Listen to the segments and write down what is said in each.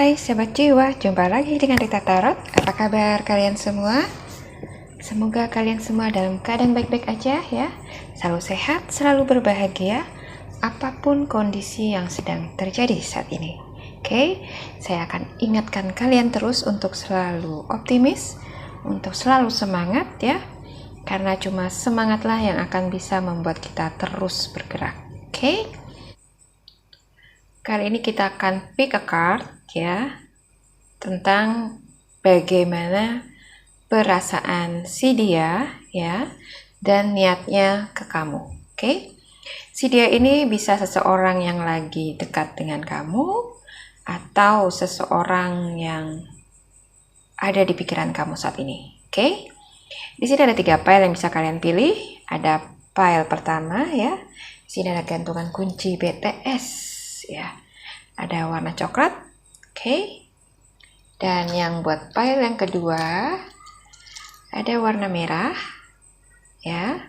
Hai Sobat Jiwa, jumpa lagi dengan Rita Tarot. Apa kabar kalian semua? Semoga kalian semua dalam keadaan baik-baik aja ya. Selalu sehat, selalu berbahagia, apapun kondisi yang sedang terjadi saat ini. Oke, saya akan ingatkan kalian terus untuk selalu optimis, untuk selalu semangat ya. Karena cuma semangatlah yang akan bisa membuat kita terus bergerak. Oke? Kali ini kita akan pick a card ya, tentang bagaimana perasaan si dia ya dan niatnya ke kamu. Oke? Si dia ini bisa seseorang yang lagi dekat dengan kamu atau seseorang yang ada di pikiran kamu saat ini. Oke? Di sini ada 3 pile yang bisa kalian pilih. Ada pile pertama ya. Di sini ada gantungan kunci BTS ya. Ada warna coklat. Oke. Dan yang buat pile yang kedua ada warna merah ya.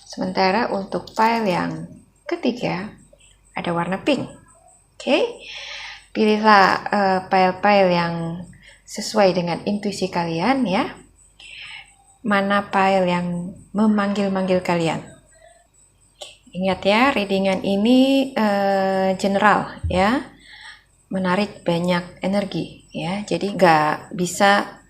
Sementara untuk pile yang ketiga ada warna pink. Oke. Pilihlah pile-pile yang sesuai dengan intuisi kalian ya. Mana pile yang memanggil-manggil kalian. Ingat ya, readingan ini general ya. Menarik banyak energi ya. Jadi nggak bisa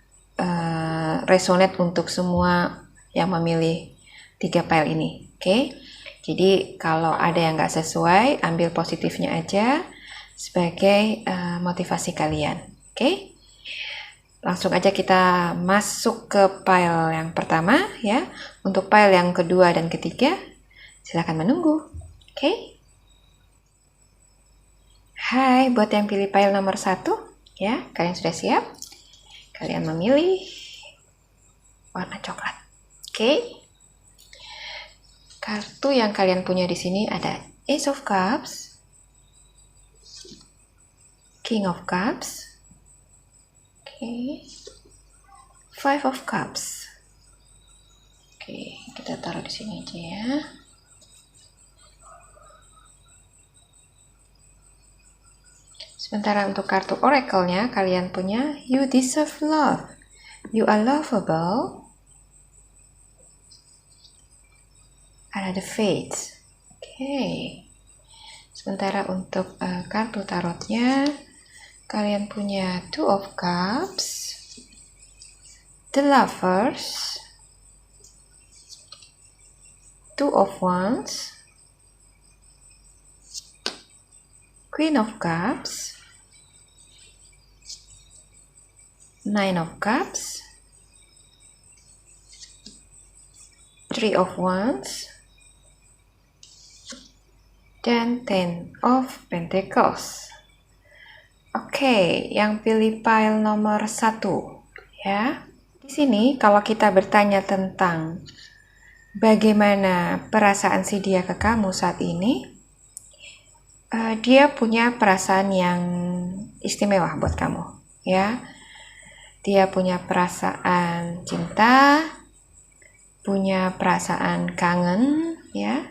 resonate untuk semua yang memilih 3 pile ini. Oke. Jadi kalau ada yang nggak sesuai, ambil positifnya aja sebagai motivasi kalian. Oke. Langsung aja kita masuk ke pile yang pertama ya. Untuk pile yang kedua dan ketiga, silakan menunggu. Oke. Hai, buat yang pilih pile nomor 1 ya, kalian sudah siap? Kalian memilih warna coklat. Oke. Kartu yang kalian punya di sini ada Ace of Cups, King of Cups, Five of Cups. Oke, kita taruh di sini aja ya. Sementara untuk kartu oracle-nya kalian punya You deserve love. You are lovable. Ada the Fates. Oke. Sementara untuk kartu tarotnya kalian punya Two of Cups, The Lovers, Two of Wands, Queen of Cups, Nine of Cups, Three of Wands, dan Ten of Pentacles. Oke, yang pilih pile nomor 1 ya. Di sini kalau kita bertanya tentang bagaimana perasaan si dia ke kamu saat ini, dia punya perasaan yang istimewa buat kamu ya. Dia punya perasaan cinta, punya perasaan kangen ya.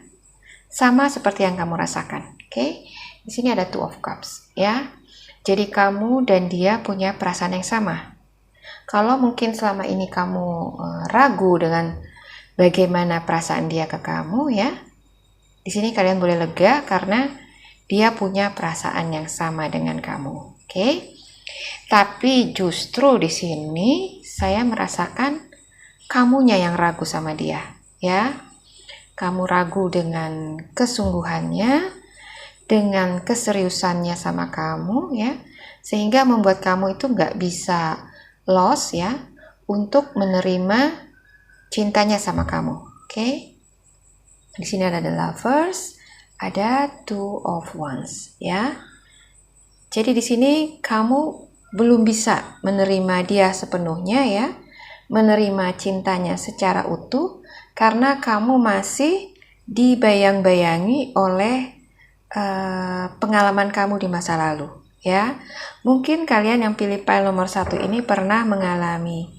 Sama seperti yang kamu rasakan. Oke. Di sini ada Two of Cups ya. Jadi kamu dan dia punya perasaan yang sama. Kalau mungkin selama ini kamu ragu dengan bagaimana perasaan dia ke kamu ya, di sini kalian boleh lega karena dia punya perasaan yang sama dengan kamu. Oke? Tapi justru di sini saya merasakan kamunya yang ragu sama dia ya. Kamu ragu dengan kesungguhannya, dengan keseriusannya sama kamu ya, sehingga membuat kamu itu nggak bisa loss ya untuk menerima cintanya sama kamu. Oke. Di sini ada the Lovers, ada Two of Wands ya. Jadi di sini kamu belum bisa menerima dia sepenuhnya ya, menerima cintanya secara utuh karena kamu masih dibayang-bayangi oleh pengalaman kamu di masa lalu ya. Mungkin kalian yang pilih pile nomor 1 ini pernah mengalami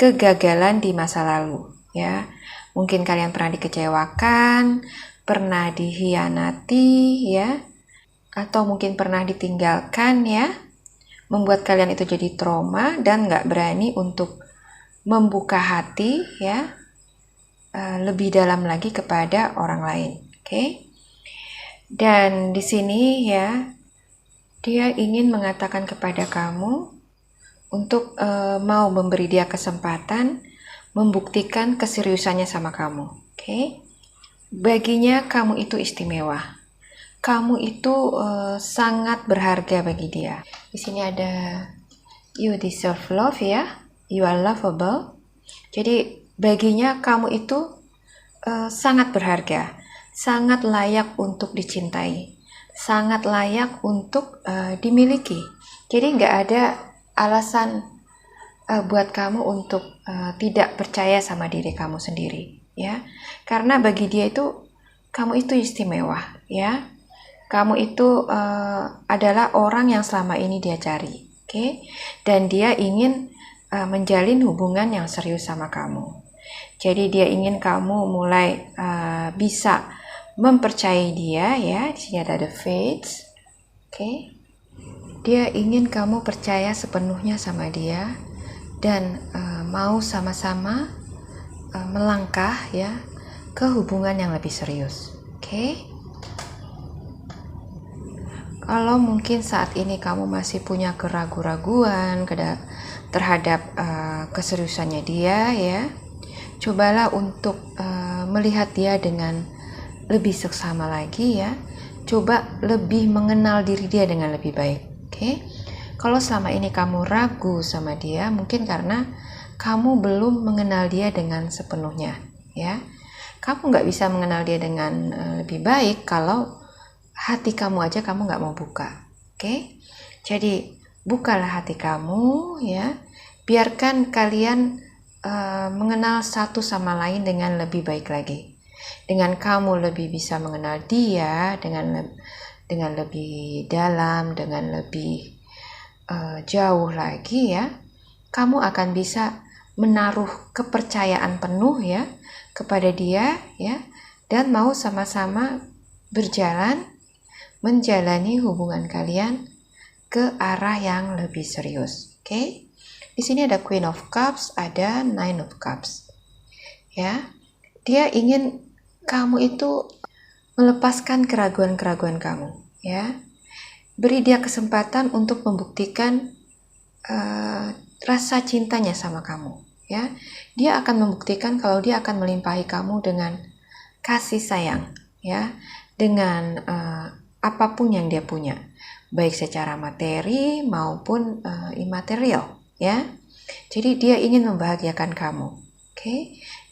kegagalan di masa lalu ya. Mungkin kalian pernah dikecewakan, pernah dihianati ya, atau mungkin pernah ditinggalkan ya. membuat kalian itu jadi trauma dan nggak berani untuk membuka hati ya lebih dalam lagi kepada orang lain. Oke? Dan di sini ya dia ingin mengatakan kepada kamu untuk mau memberi dia kesempatan membuktikan keseriusannya sama kamu. Oke? Baginya kamu itu istimewa. Kamu itu sangat berharga bagi dia. Di sini ada you deserve love ya. You are lovable. Jadi baginya kamu itu sangat berharga, sangat layak untuk dicintai, sangat layak untuk dimiliki. Jadi nggak ada alasan buat kamu untuk tidak percaya sama diri kamu sendiri, ya. Karena bagi dia itu kamu itu istimewa, ya. Kamu itu adalah orang yang selama ini dia cari, oke? Dan dia ingin menjalin hubungan yang serius sama kamu. Jadi dia ingin kamu mulai bisa mempercayai dia, ya. Di sini ada the faith, oke? Dia ingin kamu percaya sepenuhnya sama dia dan mau sama-sama melangkah ya ke hubungan yang lebih serius, oke? Kalau mungkin saat ini kamu masih punya keraguan-raguan terhadap keseriusannya dia ya, cobalah untuk melihat dia dengan lebih seksama lagi ya. Coba lebih mengenal diri dia dengan lebih baik, oke? Kalau selama ini kamu ragu sama dia, mungkin karena kamu belum mengenal dia dengan sepenuhnya ya. Kamu nggak bisa mengenal dia dengan lebih baik kalau hati kamu aja kamu nggak mau buka, oke? Jadi bukalah hati kamu ya, biarkan kalian mengenal satu sama lain dengan lebih baik lagi. Dengan kamu lebih bisa mengenal dia dengan lebih dalam, dengan lebih jauh lagi ya, kamu akan bisa menaruh kepercayaan penuh ya kepada dia ya, dan mau sama-sama berjalan menjalani hubungan kalian ke arah yang lebih serius. Oke? Di sini ada Queen of Cups, ada Nine of Cups. Ya. Dia ingin kamu itu melepaskan keraguan-keraguan kamu, ya. Beri dia kesempatan untuk membuktikan rasa cintanya sama kamu, ya. Dia akan membuktikan kalau dia akan melimpahi kamu dengan kasih sayang, ya, dengan apapun yang dia punya, baik secara materi maupun imaterial, ya. Jadi dia ingin membahagiakan kamu, oke?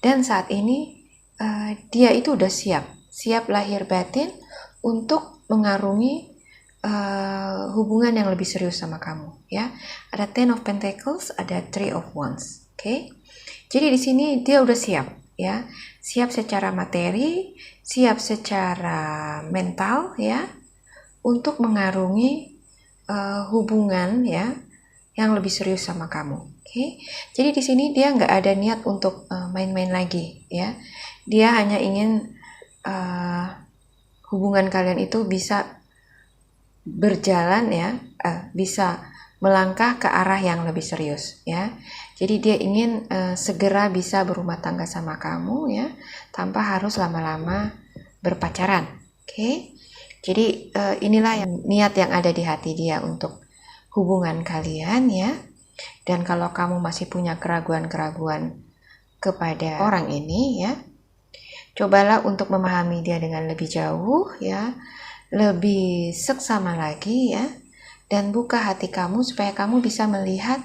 Dan saat ini dia itu udah siap lahir batin untuk mengarungi hubungan yang lebih serius sama kamu, ya. Ada Ten of Pentacles, ada Three of Wands, oke? Jadi di sini dia udah siap, ya. Siap secara materi, siap secara mental, ya, untuk mengarungi hubungan ya yang lebih serius sama kamu. Oke? Jadi di sini dia nggak ada niat untuk main-main lagi ya. Dia hanya ingin hubungan kalian itu bisa berjalan ya, bisa melangkah ke arah yang lebih serius ya. Jadi dia ingin segera bisa berumah tangga sama kamu ya, tanpa harus lama-lama berpacaran. Oke? Jadi inilah niat yang ada di hati dia untuk hubungan kalian ya. Dan kalau kamu masih punya keraguan-keraguan kepada orang ini ya, cobalah untuk memahami dia dengan lebih jauh ya, lebih seksama lagi ya, dan buka hati kamu supaya kamu bisa melihat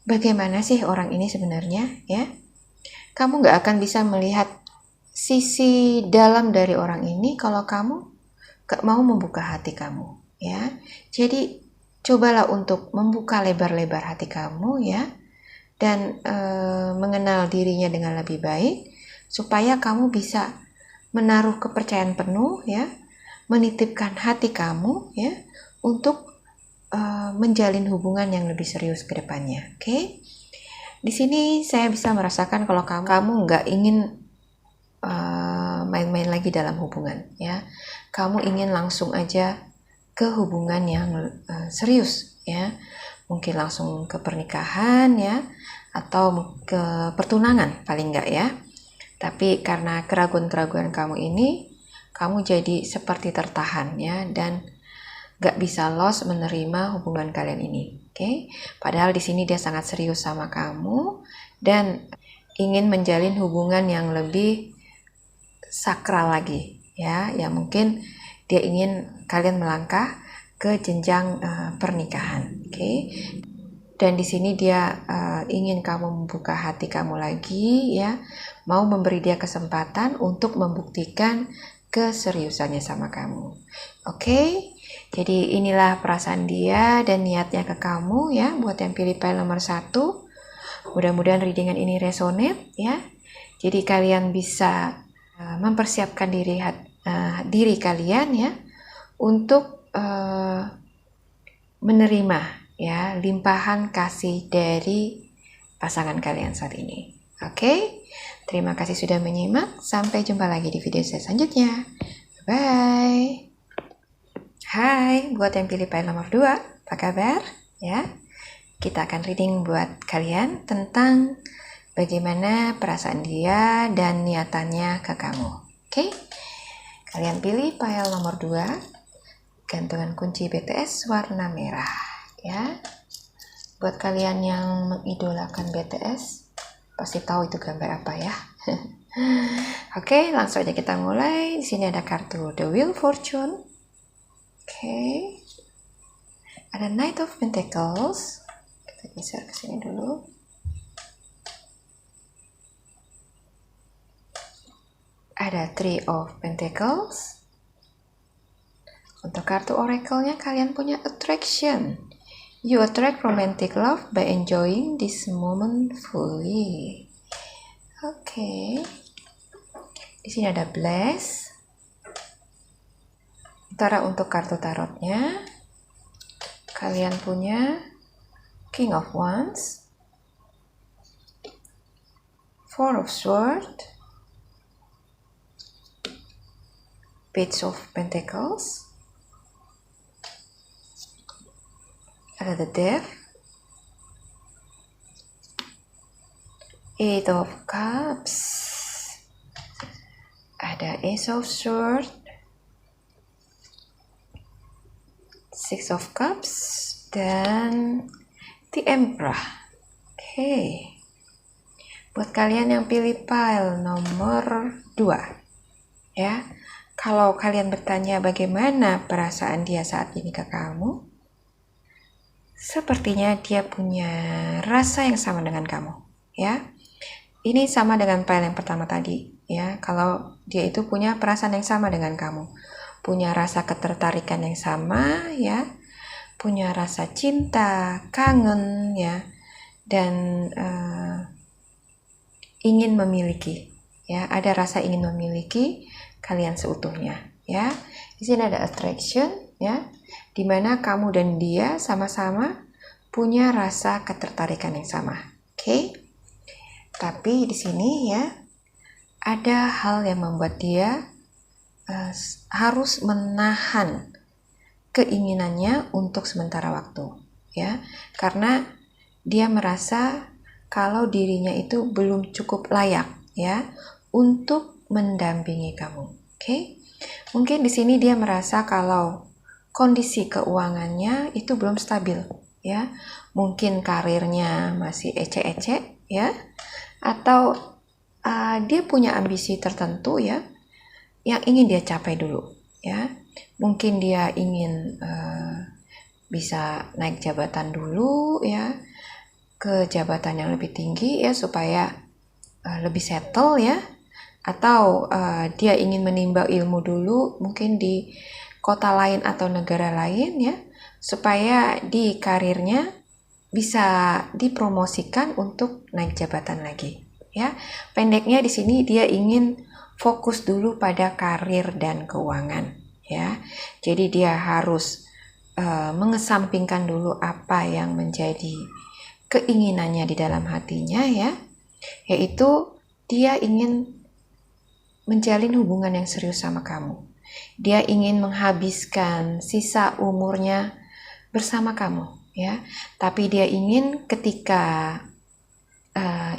bagaimana sih orang ini sebenarnya ya. Kamu gak akan bisa melihat sisi dalam dari orang ini kalau kamu gak mau membuka hati kamu ya. Jadi cobalah untuk membuka lebar-lebar hati kamu ya, dan mengenal dirinya dengan lebih baik supaya kamu bisa menaruh kepercayaan penuh ya, menitipkan hati kamu ya untuk menjalin hubungan yang lebih serius ke depannya. Oke? Di sini saya bisa merasakan kalau kamu nggak ingin main-main lagi dalam hubungan ya. Kamu ingin langsung aja ke hubungan yang serius ya. Mungkin langsung ke pernikahan ya, atau ke pertunangan paling enggak ya. Tapi karena keraguan-keraguan kamu ini, kamu jadi seperti tertahan ya, dan gak bisa loss menerima hubungan kalian ini. Oke? Padahal di sini dia sangat serius sama kamu dan ingin menjalin hubungan yang lebih sakral lagi ya, yang mungkin dia ingin kalian melangkah ke jenjang pernikahan. Oke? Dan di sini dia ingin kamu membuka hati kamu lagi ya, mau memberi dia kesempatan untuk membuktikan keseriusannya sama kamu. Oke? Jadi inilah perasaan dia dan niatnya ke kamu ya, buat yang pilih file nomor 1. Mudah-mudahan readingan ini resonate ya. Jadi kalian bisa mempersiapkan diri kalian ya untuk menerima ya limpahan kasih dari pasangan kalian saat ini. Oke? Terima kasih sudah menyimak. Sampai jumpa lagi di video saya selanjutnya. Bye. Hai, buat yang pilih file nomor 2, apa kabar? Ya, kita akan reading buat kalian tentang bagaimana perasaan dia dan niatannya ke kamu. Oke? Kalian pilih file nomor 2, gantungan kunci BTS warna merah. Ya, buat kalian yang mengidolakan BTS, pasti tahu itu gambar apa ya. Oke, langsung aja kita mulai. Di sini ada kartu The Wheel Fortune. Oke, ada Knight of Pentacles. Kita geser ke sini dulu. Ada Three of Pentacles. Untuk kartu oracle-nya kalian punya attraction. You attract romantic love by enjoying this moment fully. Oke. Di sini ada Bless. Sementara untuk kartu tarotnya, kalian punya King of Wands, Four of Swords, Page of Pentacles, ada the Death, Eight of Cups, ada Ace of Swords, Six of Cups, dan The Emperor. Oke. Buat kalian yang pilih file nomor 2. Ya. Kalau kalian bertanya bagaimana perasaan dia saat ini ke kamu, sepertinya dia punya rasa yang sama dengan kamu, ya. Ini sama dengan file yang pertama tadi, ya. Kalau dia itu punya perasaan yang sama dengan kamu, punya rasa ketertarikan yang sama ya, punya rasa cinta, kangen ya, dan ingin memiliki ya, ada rasa ingin memiliki kalian seutuhnya ya. Di sini ada attraction ya, dimana kamu dan dia sama-sama punya rasa ketertarikan yang sama. Oke? Tapi di sini ya ada hal yang membuat dia harus menahan keinginannya untuk sementara waktu ya, karena dia merasa kalau dirinya itu belum cukup layak ya untuk mendampingi kamu. Oke? Mungkin di sini dia merasa kalau kondisi keuangannya itu belum stabil ya, mungkin karirnya masih ecek-ecek ya, atau dia punya ambisi tertentu ya yang ingin dia capai dulu ya. Mungkin dia ingin bisa naik jabatan dulu ya, ke jabatan yang lebih tinggi ya, supaya lebih settle ya, atau dia ingin menimba ilmu dulu mungkin di kota lain atau negara lain ya, supaya di karirnya bisa dipromosikan untuk naik jabatan lagi ya. Pendeknya di sini dia ingin fokus dulu pada karir dan keuangan ya. Jadi dia harus mengesampingkan dulu apa yang menjadi keinginannya di dalam hatinya ya, yaitu dia ingin menjalin hubungan yang serius sama kamu Dia ingin menghabiskan sisa umurnya bersama kamu, ya. Tapi dia ingin ketika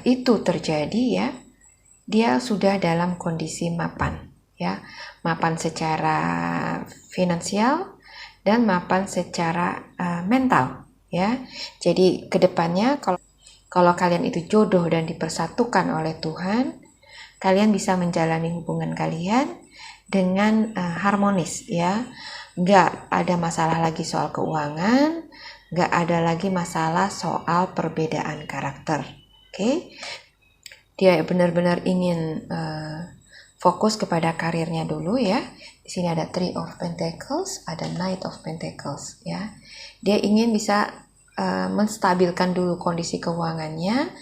itu terjadi, ya, dia sudah dalam kondisi mapan, ya, mapan secara finansial dan mapan secara mental, ya. Jadi kedepannya kalau kalian itu jodoh dan dipersatukan oleh Tuhan, kalian bisa menjalani hubungan kalian dengan harmonis, ya. Nggak ada masalah lagi soal keuangan, nggak ada lagi masalah soal perbedaan karakter. Oke? Dia benar-benar ingin fokus kepada karirnya dulu, ya. Di sini ada Three of Pentacles, ada Knight of Pentacles, ya. Dia ingin bisa menstabilkan dulu kondisi keuangannya,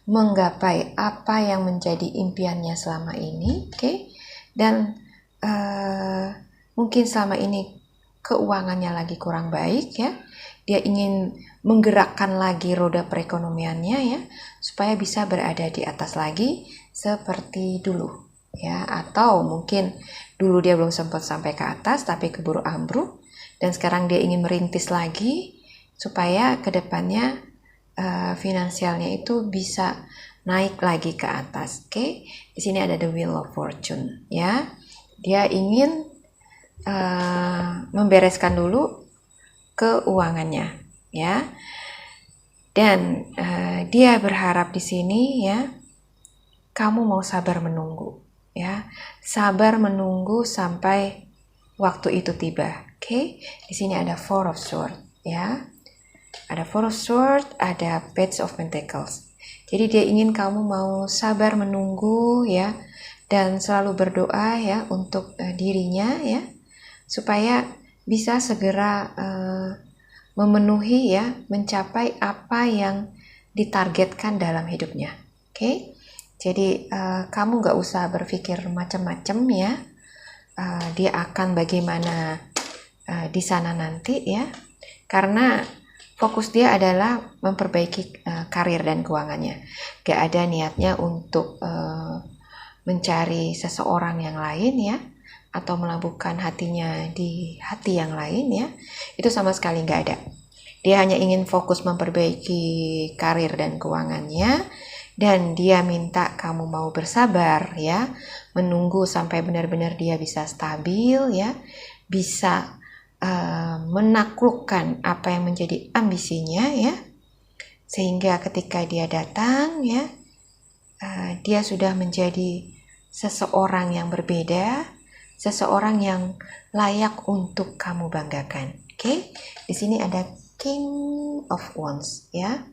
menggapai apa yang menjadi impiannya selama ini, oke? Dan mungkin selama ini keuangannya lagi kurang baik, ya. Dia ingin menggerakkan lagi roda perekonomiannya, ya, supaya bisa berada di atas lagi seperti dulu, ya. Atau mungkin dulu dia belum sempat sampai ke atas tapi keburu ambruk, dan sekarang dia ingin merintis lagi supaya kedepannya finansialnya itu bisa naik lagi ke atas. Oke? Di sini ada the Wheel of Fortune, ya. Dia ingin membereskan dulu keuangannya, ya. Dan dia berharap di sini, ya, kamu mau sabar menunggu, ya. Sabar menunggu sampai waktu itu tiba. Oke? Di sini ada Four of Swords, ya. Ada Four of Swords, ada Page of Pentacles. Jadi dia ingin kamu mau sabar menunggu, ya, dan selalu berdoa, ya, untuk dirinya, ya, supaya bisa segera memenuhi, ya, mencapai apa yang ditargetkan dalam hidupnya. Oke? Jadi kamu gak usah berpikir macam-macam, ya. Dia akan bagaimana di sana nanti, ya, karena fokus dia adalah memperbaiki karir dan keuangannya. Gak ada niatnya untuk mencari seseorang yang lain, ya, atau melabuhkan hatinya di hati yang lain, ya. Itu sama sekali gak ada. Dia hanya ingin fokus memperbaiki karir dan keuangannya, dan dia minta kamu mau bersabar, ya, menunggu sampai benar-benar dia bisa stabil, ya, bisa menaklukkan apa yang menjadi ambisinya, ya, sehingga ketika dia datang, ya, dia sudah menjadi seseorang yang berbeda, seseorang yang layak untuk kamu banggakan. Oke? Di sini ada King of Wands, ya.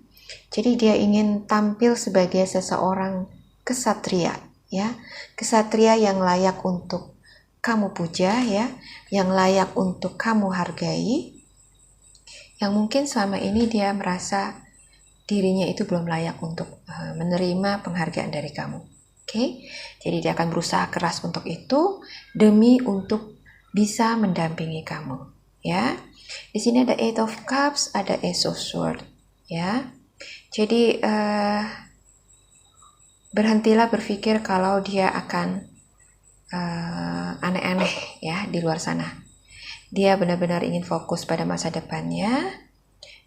Jadi dia ingin tampil sebagai seseorang kesatria, ya, kesatria yang layak untuk kamu puja, ya, yang layak untuk kamu hargai, yang mungkin selama ini dia merasa dirinya itu belum layak untuk menerima penghargaan dari kamu. Oke? Jadi dia akan berusaha keras untuk itu demi untuk bisa mendampingi kamu, ya. Di sini ada Eight of Cups, ada Ace of Swords, ya. Jadi berhentilah berpikir kalau dia akan aneh-aneh, ya, di luar sana. Dia benar-benar ingin fokus pada masa depannya,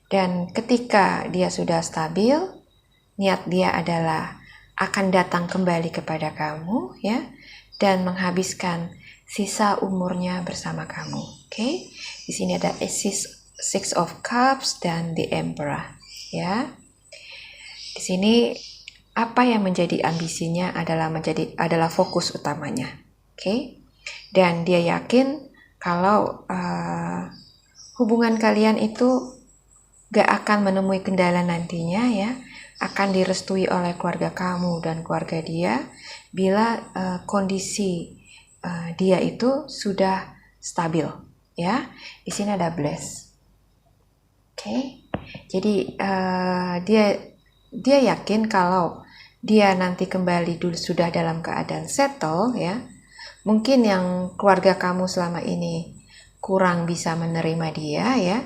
dan ketika dia sudah stabil, niat dia adalah akan datang kembali kepada kamu, ya, dan menghabiskan sisa umurnya bersama kamu. Oke? Di sini ada Six of Cups dan the Emperor, ya. Di sini apa yang menjadi ambisinya adalah fokus utamanya. Oke? Dan dia yakin kalau hubungan kalian itu gak akan menemui kendala nantinya, ya, akan direstui oleh keluarga kamu dan keluarga dia bila kondisi dia itu sudah stabil, ya. Di sini ada Bless. Oke? Jadi dia yakin kalau dia nanti kembali dulu sudah dalam keadaan settle, ya. Mungkin yang keluarga kamu selama ini kurang bisa menerima dia, ya,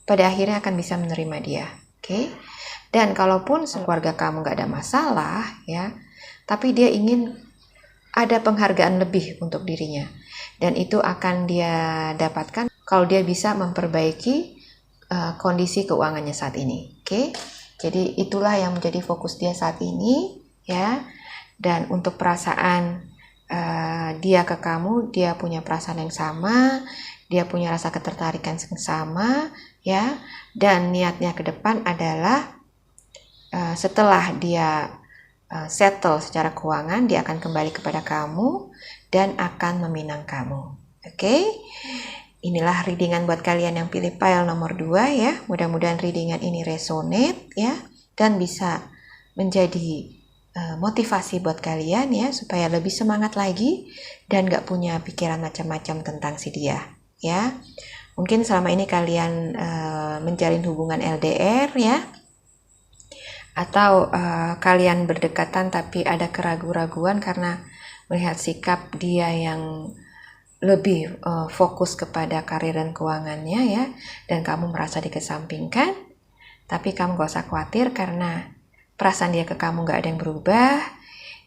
pada akhirnya akan bisa menerima dia. Oke? Dan kalaupun keluarga kamu gak ada masalah, ya, tapi dia ingin ada penghargaan lebih untuk dirinya. dan itu akan dia dapatkan kalau dia bisa memperbaiki kondisi keuangannya saat ini. Oke, jadi itulah yang menjadi fokus dia saat ini, ya. Dan untuk perasaan dia ke kamu, dia punya perasaan yang sama, dia punya rasa ketertarikan yang sama, ya. Dan niatnya ke depan adalah setelah dia settle secara keuangan, dia akan kembali kepada kamu dan akan meminang kamu. Oke? Inilah readingan buat kalian yang pilih pile nomor 2 ya. Mudah-mudahan readingan ini resonate ya dan bisa menjadi motivasi buat kalian ya, supaya lebih semangat lagi dan gak punya pikiran macam-macam tentang si dia ya. Mungkin selama ini kalian menjalin hubungan LDR ya, atau kalian berdekatan tapi ada keraguan-raguan karena melihat sikap dia yang lebih fokus kepada karir dan keuangannya ya, dan kamu merasa dikesampingkan. Tapi kamu gak usah khawatir karena perasaan dia ke kamu gak ada yang berubah.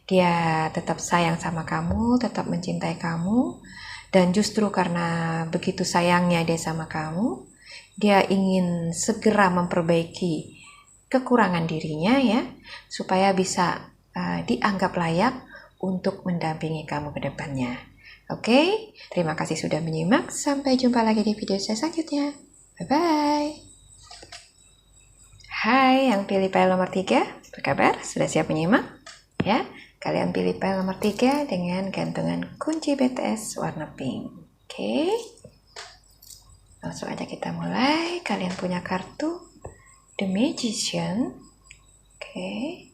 Dia tetap sayang sama kamu, tetap mencintai kamu, dan justru karena begitu sayangnya dia sama kamu, dia ingin segera memperbaiki kekurangan dirinya ya, supaya bisa dianggap layak untuk mendampingi kamu ke depannya. Oke, terima kasih sudah menyimak. Sampai jumpa lagi di video saya selanjutnya. Bye-bye. Hai, yang pilih file nomor 3, apa kabar? Sudah siap menyimak? Ya, kalian pilih file nomor 3 dengan gantungan kunci BTS warna pink. Oke, langsung aja kita mulai. Kalian punya kartu The Magician. Oke,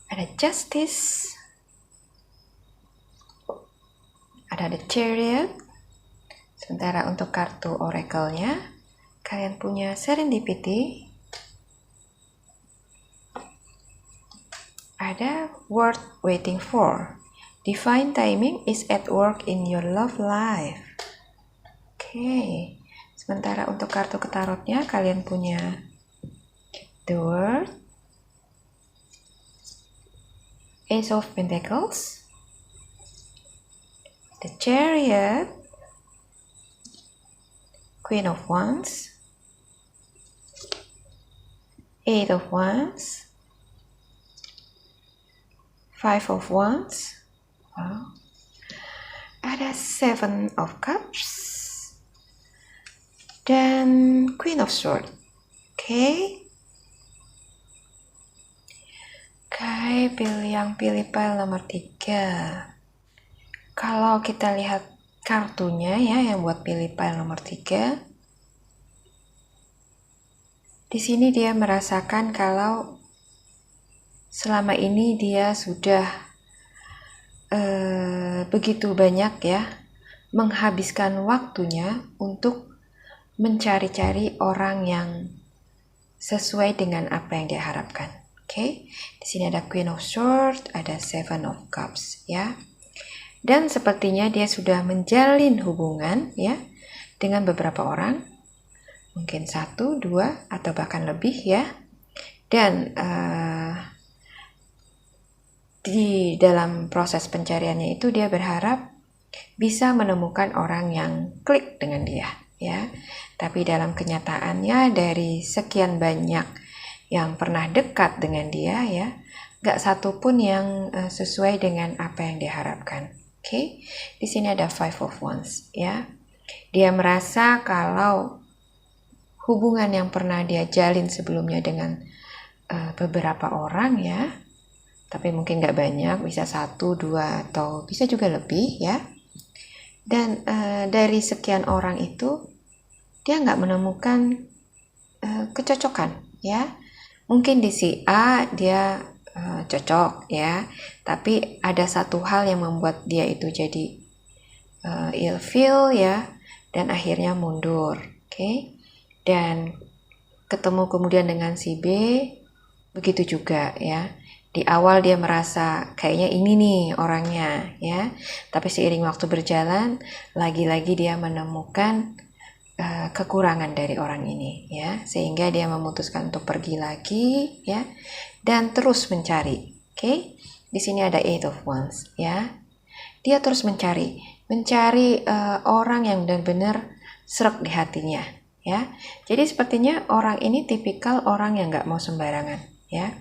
ada Justice, ada The Chariot. Sementara untuk kartu oracle-nya, kalian punya Serendipity, ada Worth Waiting For, Divine Timing is at work in your love life. Oke, sementara untuk kartu ketarotnya, kalian punya The World, Ace of Pentacles, The Chariot, Queen of Wands, Eight of Wands, Five of Wands, wow. Ada Seven of Cups, dan Queen of Swords. Oke, pilih pile nomor 3. Kalau kita lihat kartunya ya, yang buat pilih pile nomor 3, di sini dia merasakan kalau selama ini dia sudah begitu banyak ya menghabiskan waktunya untuk mencari-cari orang yang sesuai dengan apa yang dia harapkan. Oke, di sini ada Queen of Swords, ada Seven of Cups ya. Dan sepertinya dia sudah menjalin hubungan ya dengan beberapa orang, mungkin 1, 2, atau bahkan lebih ya. Dan di dalam proses pencariannya itu dia berharap bisa menemukan orang yang klik dengan dia ya. Tapi dalam kenyataannya dari sekian banyak yang pernah dekat dengan dia ya, gak satu pun yang sesuai dengan apa yang diharapkan. Oke, di sini ada Five of Wands ya. Dia merasa kalau hubungan yang pernah dia jalin sebelumnya dengan beberapa orang ya, tapi mungkin gak banyak, bisa 1, 2, atau bisa juga lebih ya. Dan dari sekian orang itu dia gak menemukan kecocokan ya. Mungkin di si A dia cocok ya, tapi ada satu hal yang membuat dia itu jadi ilfeel ya, dan akhirnya mundur. Oke, dan ketemu kemudian dengan si B, begitu juga ya. Di awal dia merasa kayaknya ini nih orangnya ya, tapi seiring waktu berjalan lagi-lagi dia menemukan kekurangan dari orang ini ya, sehingga dia memutuskan untuk pergi lagi ya, dan terus mencari. Oke, di sini ada Eight of Wands ya. Dia terus mencari mencari orang yang benar-benar sreg di hatinya, ya. Jadi sepertinya orang ini tipikal orang yang nggak mau sembarangan, ya.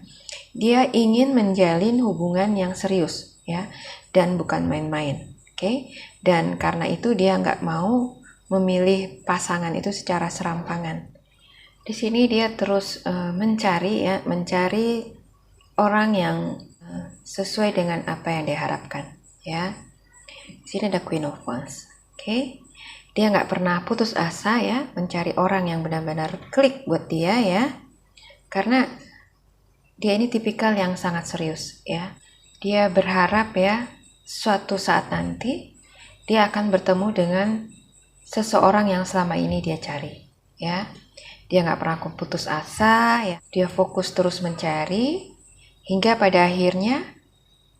Dia ingin menjalin hubungan yang serius, ya, dan bukan main-main, oke? Dan karena itu dia nggak mau memilih pasangan itu secara serampangan. Di sini dia terus mencari orang yang sesuai dengan apa yang dia harapkan, ya. Di sini ada Queen of Wands, oke? Dia nggak pernah putus asa, ya, mencari orang yang benar-benar klik buat dia, ya, karena dia ini tipikal yang sangat serius, ya. Dia berharap, ya, suatu saat nanti dia akan bertemu dengan seseorang yang selama ini dia cari, ya. Dia nggak pernah putus asa, ya. Dia fokus terus mencari hingga pada akhirnya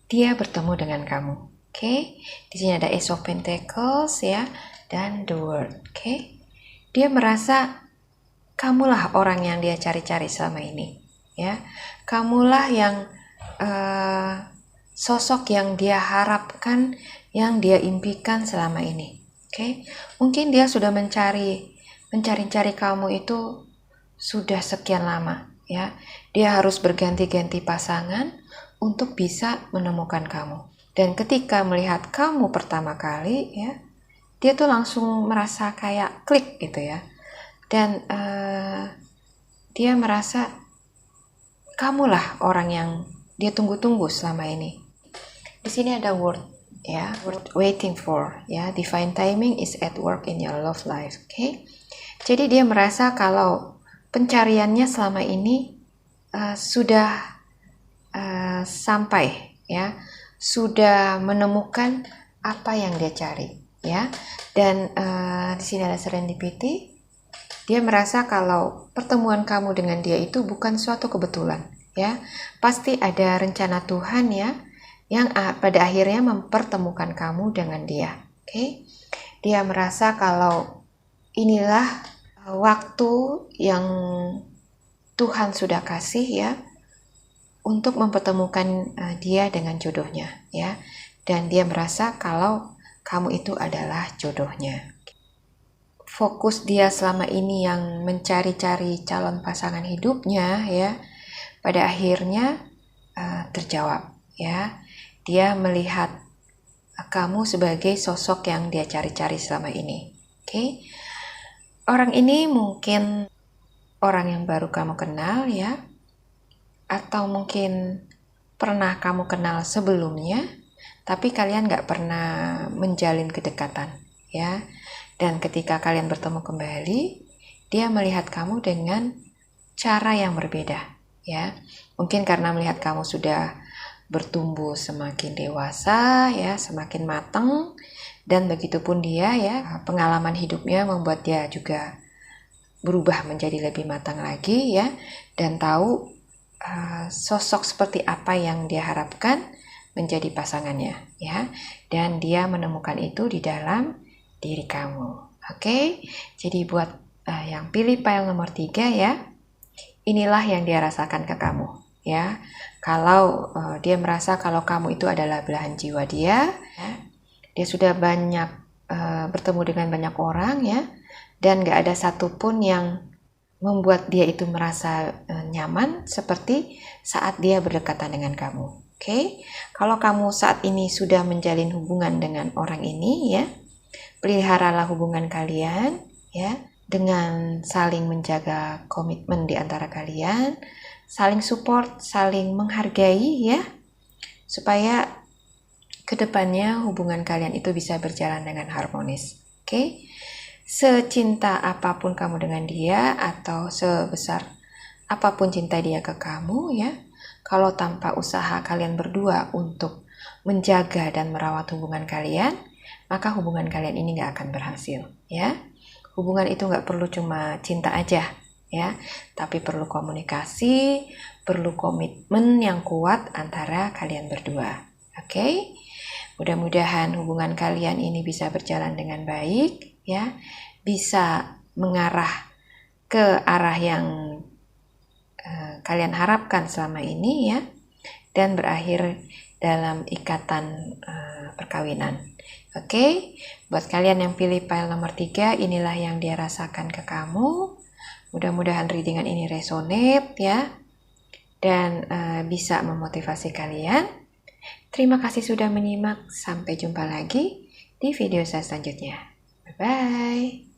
dia bertemu dengan kamu. Oke. Di sini ada Ace of Pentacles, ya, dan The World. Oke. Dia merasa kamulah orang yang dia cari-cari selama ini, ya. Kamulah yang sosok yang dia harapkan, yang dia impikan selama ini. Oke. Mungkin dia sudah mencari kamu itu sudah sekian lama, ya. Dia harus berganti-ganti pasangan untuk bisa menemukan kamu. Dan ketika melihat kamu pertama kali, ya, dia tuh langsung merasa kayak klik gitu, ya. Dan dia merasa kamulah orang yang dia tunggu-tunggu selama ini. Di sini ada word, ya, word waiting for, ya. Divine timing is at work in your love life. Oke. Jadi dia merasa kalau pencariannya selama ini sudah sampai, ya, sudah menemukan apa yang dia cari, ya. Dan di sini ada serendipity. Dia merasa kalau pertemuan kamu dengan dia itu bukan suatu kebetulan, ya. Pasti ada rencana Tuhan, ya, yang pada akhirnya mempertemukan kamu dengan dia. Oke. Dia merasa kalau inilah waktu yang Tuhan sudah kasih, ya, untuk mempertemukan dia dengan jodohnya, ya. Dan dia merasa kalau kamu itu adalah jodohnya. Fokus dia selama ini yang mencari-cari calon pasangan hidupnya, ya, pada akhirnya terjawab, ya. Dia melihat kamu sebagai sosok yang dia cari-cari selama ini. Oke. Orang ini mungkin orang yang baru kamu kenal, ya, atau mungkin pernah kamu kenal sebelumnya, tapi kalian gak pernah menjalin kedekatan, ya. Dan ketika kalian bertemu kembali, dia melihat kamu dengan cara yang berbeda, ya. Mungkin karena melihat kamu sudah bertumbuh semakin dewasa, ya, semakin matang, dan begitupun dia, ya, pengalaman hidupnya membuat dia juga berubah menjadi lebih matang lagi, ya, dan tahu sosok seperti apa yang dia harapkan menjadi pasangannya, ya. Dan dia menemukan itu di dalam diri kamu. Oke. Jadi buat yang pilih pile nomor 3, ya, inilah yang dia rasakan ke kamu, ya. Kalau dia merasa kalau kamu itu adalah belahan jiwa dia, ya. Dia sudah banyak bertemu dengan banyak orang, ya, dan gak ada satupun yang membuat dia itu merasa nyaman seperti saat dia berdekatan dengan kamu. Oke. Kalau kamu saat ini sudah menjalin hubungan dengan orang ini, ya, peliharalah hubungan kalian, ya, dengan saling menjaga komitmen di antara kalian, saling support, saling menghargai, ya, supaya kedepannya hubungan kalian itu bisa berjalan dengan harmonis. Oke. Secinta apapun kamu dengan dia atau sebesar apapun cinta dia ke kamu, ya, kalau tanpa usaha kalian berdua untuk menjaga dan merawat hubungan kalian, maka hubungan kalian ini gak akan berhasil, ya. Hubungan itu gak perlu cuma cinta aja, ya, tapi perlu komunikasi, perlu komitmen yang kuat antara kalian berdua. Oke. Mudah-mudahan hubungan kalian ini bisa berjalan dengan baik, ya, bisa mengarah ke arah yang kalian harapkan selama ini, ya, dan berakhir dalam ikatan perkawinan. Oke, buat kalian yang pilih file nomor 3, inilah yang dia rasakan ke kamu. Mudah-mudahan readingan ini resonate ya, dan bisa memotivasi kalian. Terima kasih sudah menyimak, sampai jumpa lagi di video saya selanjutnya. Bye-bye.